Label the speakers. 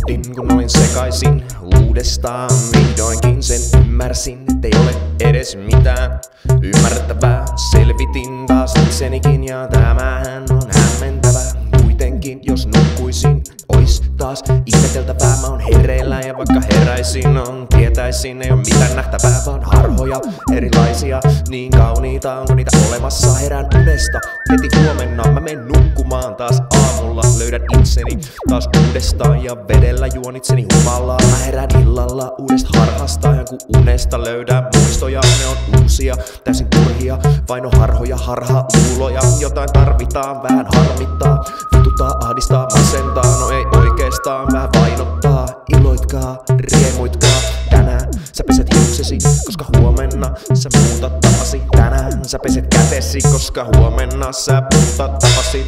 Speaker 1: Unohdin kun olin sekaisin uudestaan. Vihdoinkin sen ymmärsin, ettei ole edes mitään ymmärrettävää. Selvitin taas itsenikin ja tämähän on hämmentävää. Kuitenkin jos nukkuisin, ois taas ihmeteltävää. Mä oon hereillä ja vaikka heräisin tietäisin, ei oo mitään nähtävää, vaan harhoja erilaisia. Niin kauniita onko niitä olemassa, herään unesta heti huomenna. Mä menen nukkumaan taas aamulla, löydän itseni taas uudestaan ja vedellä juon itseni humallaan. Mä herään illalla uudesta harhasta ja kun unesta löydän muistoja, ne on uusia, täysin turhia, vain on harhoja, harhaluuloja. Jotain tarvitaan, vähän harmittaa, vituttaa, ahdistaa, masentaa, no ei oikeastaan, vähän vainottaa. Iloitkaa, riemuitkaa, tänään sä peset hiuksesi, koska huomenna sä muutat tapasi. Tänään sä peset kätesi, koska huomenna sä muutat tapasi.